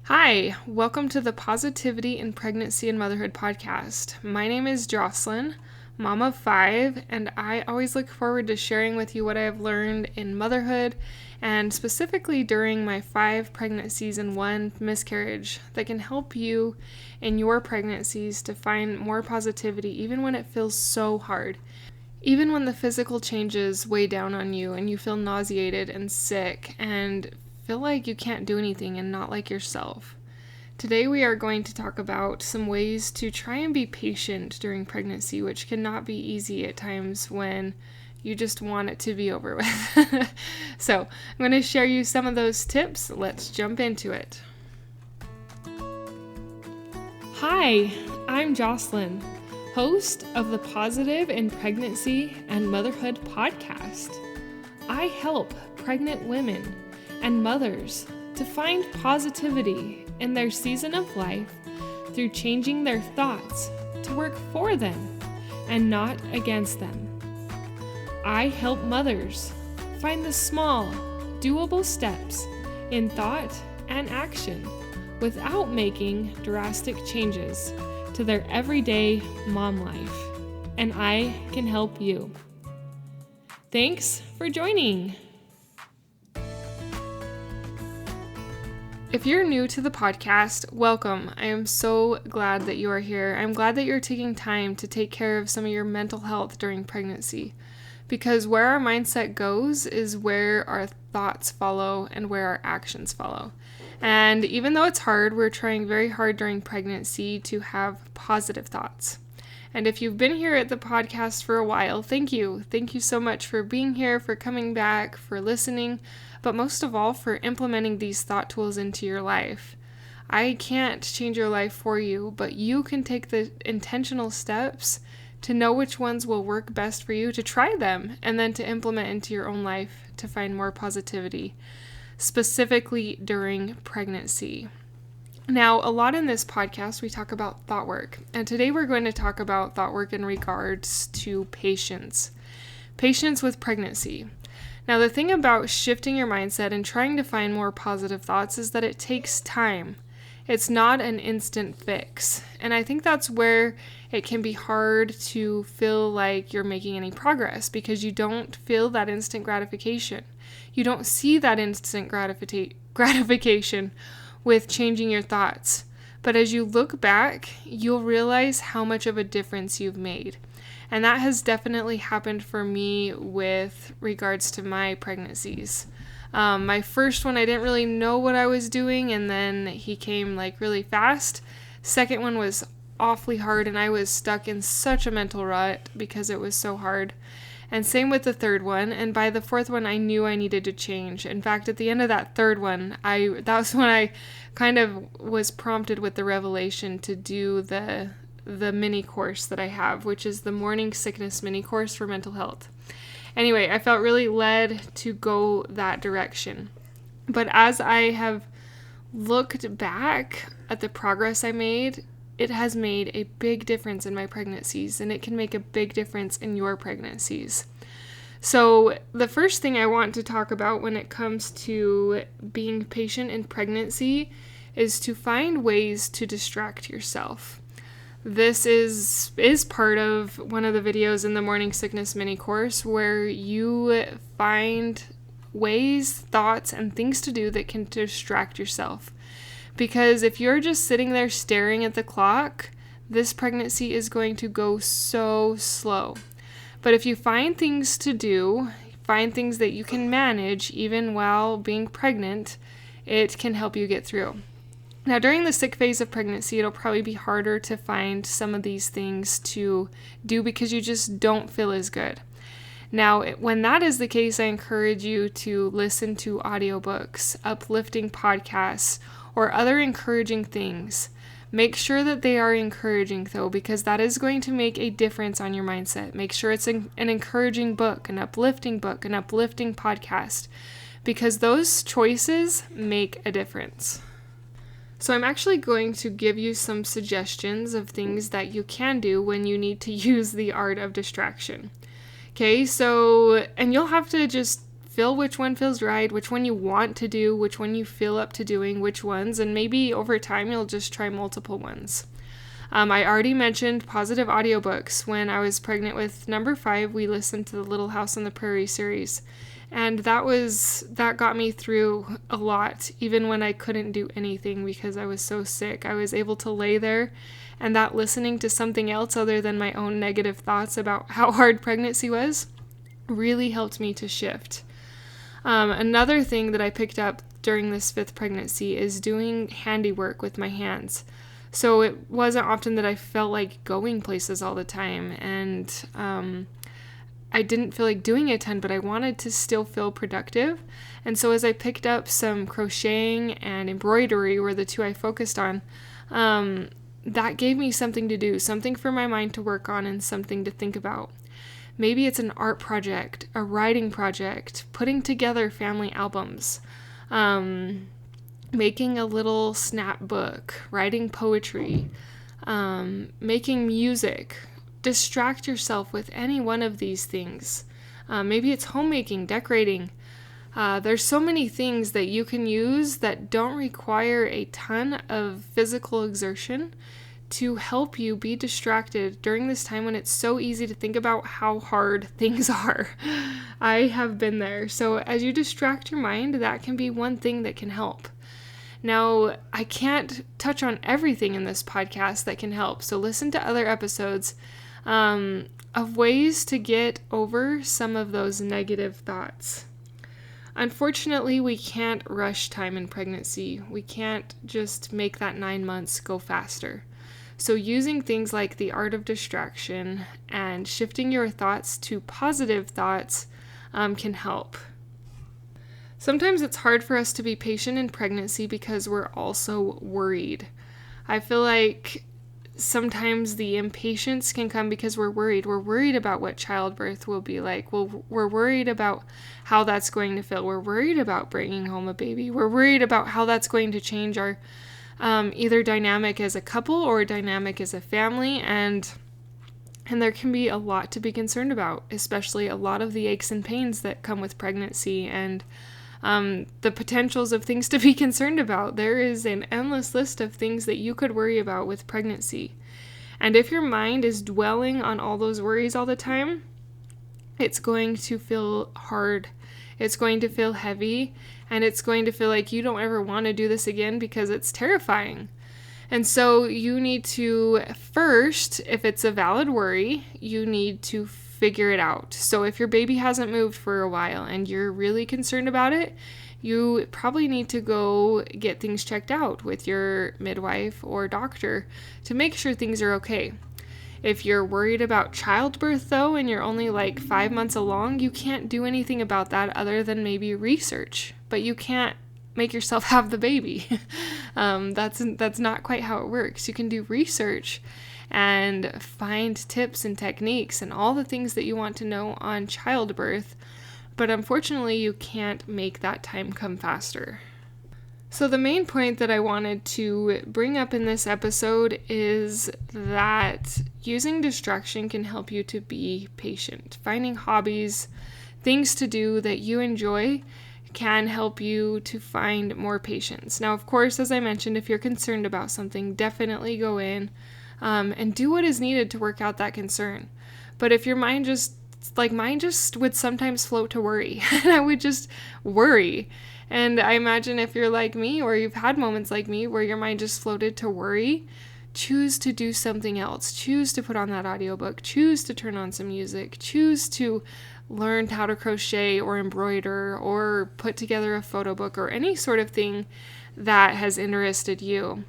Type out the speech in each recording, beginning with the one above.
Hi, welcome to the Positivity in Pregnancy and Motherhood podcast. My name is Jocelyn, mom of 5, and I always look forward to sharing with you what I have learned in motherhood and specifically during my 5 pregnancies and 1 miscarriage that can help you in your pregnancies to find more positivity even when it feels so hard. Even when the physical changes weigh down on you and you feel nauseated and sick and feel like you can't do anything and not like yourself. Today we are going to talk about some ways to try and be patient during pregnancy, which cannot be easy at times when you just want it to be over with. So I'm going to share you some of those tips. Let's jump into it. Hi, I'm Jocelyn, host of the Positive in Pregnancy and Motherhood podcast. I help pregnant women and mothers to find positivity in their season of life through changing their thoughts to work for them and not against them. I help mothers find the small, doable steps in thought and action without making drastic changes to their everyday mom life, and I can help you. Thanks for joining. If you're new to the podcast, welcome. I am so glad that you are here. I'm glad that you're taking time to take care of some of your mental health during pregnancy, because where our mindset goes is where our thoughts follow and where our actions follow. And even though it's hard, we're trying very hard during pregnancy to have positive thoughts. And if you've been here at the podcast for a while, thank you. Thank you so much for being here, for coming back, for listening, but most of all, for implementing these thought tools into your life. I can't change your life for you, but you can take the intentional steps to know which ones will work best for you, to try them, and then to implement into your own life to find more positivity, specifically during pregnancy. Now, a lot in this podcast, we talk about thought work, and today we're going to talk about thought work in regards to patience with pregnancy. Now, the thing about shifting your mindset and trying to find more positive thoughts is that it takes time. It's not an instant fix, and I think that's where it can be hard to feel like you're making any progress because you don't feel that instant gratification. You don't see that instant gratification with changing your thoughts. But as you look back, you'll realize how much of a difference you've made. And that has definitely happened for me with regards to my pregnancies. My first one, I didn't really know what I was doing, and then he came like really fast. Second one was awfully hard, and I was stuck in such a mental rut because it was so hard. And same with the third one, and by the fourth one, I knew I needed to change. In fact, at the end of that third one, that was when I kind of was prompted with the revelation to do the mini course that I have, which is the Morning Sickness mini course for mental health. Anyway, I felt really led to go that direction. But as I have looked back at the progress I made, it has made a big difference in my pregnancies, and it can make a big difference in your pregnancies. So the first thing I want to talk about when it comes to being patient in pregnancy is to find ways to distract yourself. This is part of one of the videos in the Morning Sickness mini course where you find ways, thoughts, and things to do that can distract yourself. Because if you're just sitting there staring at the clock, this pregnancy is going to go so slow. But if you find things to do, find things that you can manage even while being pregnant, it can help you get through. Now, during the sick phase of pregnancy, it'll probably be harder to find some of these things to do because you just don't feel as good. Now, when that is the case, I encourage you to listen to audiobooks, uplifting podcasts, or other encouraging things. Make sure that they are encouraging, though, because that is going to make a difference on your mindset. Make sure it's an encouraging book, an uplifting podcast, because those choices make a difference. So I'm actually going to give you some suggestions of things that you can do when you need to use the art of distraction. Okay, so, and you'll have to just feel which one feels right, which one you want to do, which one you feel up to doing, which ones, and maybe over time you'll just try multiple ones. I already mentioned positive audiobooks. When I was pregnant with number 5, we listened to the Little House on the Prairie series. And that got me through a lot, even when I couldn't do anything because I was so sick. I was able to lay there, and that listening to something else other than my own negative thoughts about how hard pregnancy was really helped me to shift. Another thing that I picked up during this 5th pregnancy is doing handiwork with my hands. So it wasn't often that I felt like going places all the time, and I didn't feel like doing a ton, but I wanted to still feel productive. And so as I picked up some crocheting and embroidery were the 2 I focused on, that gave me something to do, something for my mind to work on and something to think about. Maybe it's an art project, a writing project, putting together family albums, making a little snapbook, writing poetry, making music. Distract yourself with any one of these things. Maybe it's homemaking, decorating. There's so many things that you can use that don't require a ton of physical exertion to help you be distracted during this time when it's so easy to think about how hard things are. I have been there. So as you distract your mind, that can be one thing that can help. Now, I can't touch on everything in this podcast that can help, so listen to other episodes of ways to get over some of those negative thoughts. Unfortunately, we can't rush time in pregnancy. We can't just make that 9 months go faster. So using things like the art of distraction and shifting your thoughts to positive thoughts can help. Sometimes it's hard for us to be patient in pregnancy because we're also worried. I feel like sometimes the impatience can come because we're worried. We're worried about what childbirth will be like. We're worried about how that's going to feel. We're worried about bringing home a baby. We're worried about how that's going to change our either dynamic as a couple or dynamic as a family. And there can be a lot to be concerned about, especially a lot of the aches and pains that come with pregnancy and the potentials of things to be concerned about. There is an endless list of things that you could worry about with pregnancy. And if your mind is dwelling on all those worries all the time, it's going to feel hard. It's going to feel heavy, and it's going to feel like you don't ever want to do this again because it's terrifying. And so you need to first, if it's a valid worry, you need to figure it out. So if your baby hasn't moved for a while and you're really concerned about it, you probably need to go get things checked out with your midwife or doctor to make sure things are okay. If you're worried about childbirth though, and you're only like 5 months along, you can't do anything about that other than maybe research, but you can't make yourself have the baby. That's not quite how it works. You can do research and find tips and techniques and all the things that you want to know on childbirth, but unfortunately you can't make that time come faster. So the main point that I wanted to bring up in this episode is that using distraction can help you to be patient. Finding hobbies, things to do that you enjoy can help you to find more patience. Now, of course, as I mentioned, if you're concerned about something, definitely go in and do what is needed to work out that concern. But if your mind just, like mine just would sometimes float to worry, and I would just worry. And I imagine if you're like me, or you've had moments like me where your mind just floated to worry, choose to do something else. Choose to put on that audiobook. Choose to turn on some music. Choose to learn how to crochet or embroider or put together a photo book or any sort of thing that has interested you.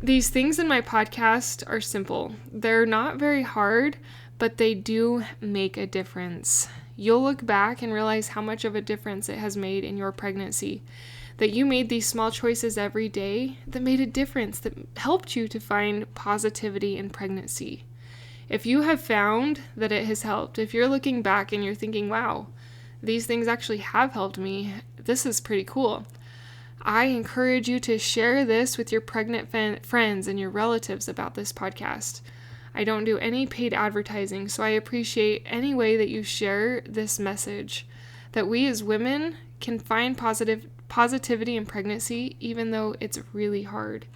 These things in my podcast are simple. They're not very hard, but they do make a difference. You'll look back and realize how much of a difference it has made in your pregnancy. That you made these small choices every day that made a difference, that helped you to find positivity in pregnancy. If you have found that it has helped, if you're looking back and you're thinking, wow, these things actually have helped me, this is pretty cool, I encourage you to share this with your pregnant friends and your relatives about this podcast. I don't do any paid advertising, so I appreciate any way that you share this message. that we as women can find positivity in pregnancy, even though it's really hard.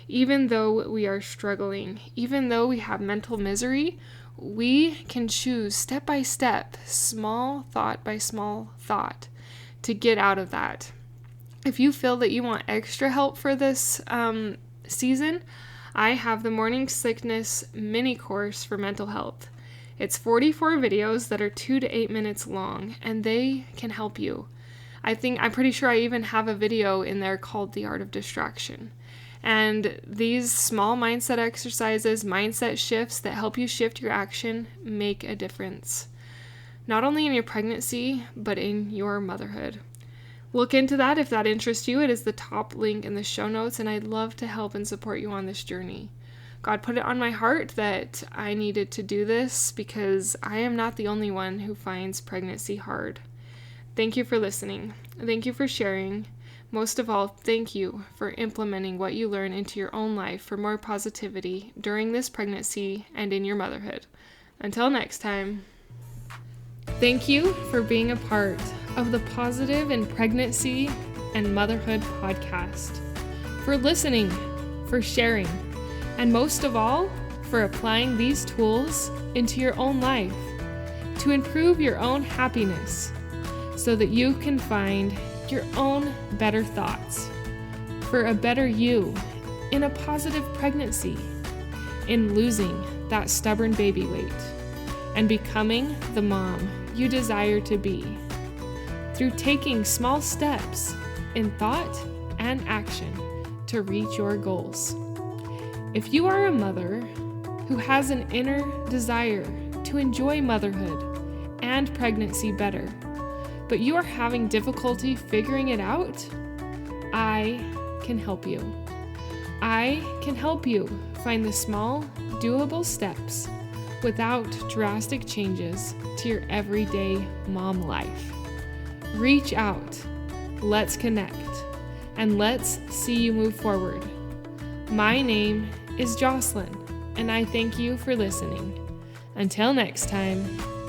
Even though we are struggling, even though we have mental misery, we can choose step by step, small thought by small thought, to get out of that. If you feel that you want extra help for this season, I have the Morning Sickness mini course for mental health. It's 44 videos that are 2 to 8 minutes long, and they can help you. I'm pretty sure I even have a video in there called The Art of Distraction. And these small mindset exercises, mindset shifts that help you shift your action make a difference. Not only in your pregnancy, but in your motherhood. Look into that if that interests you. It is the top link in the show notes, and I'd love to help and support you on this journey. God put it on my heart that I needed to do this because I am not the only one who finds pregnancy hard. Thank you for listening. Thank you for sharing. Most of all, thank you for implementing what you learn into your own life for more positivity during this pregnancy and in your motherhood. Until next time, thank you for being a part of the Positive in Pregnancy and Motherhood podcast, for listening, for sharing, and most of all, for applying these tools into your own life to improve your own happiness so that you can find your own better thoughts for a better you in a positive pregnancy, in losing that stubborn baby weight, and becoming the mom you desire to be through taking small steps in thought and action to reach your goals. If you are a mother who has an inner desire to enjoy motherhood and pregnancy better, but you are having difficulty figuring it out, I can help you. I can help you find the small, doable steps without drastic changes to your everyday mom life. Reach out, let's connect, and let's see you move forward. My name is Jocelyn, and I thank you for listening. Until next time.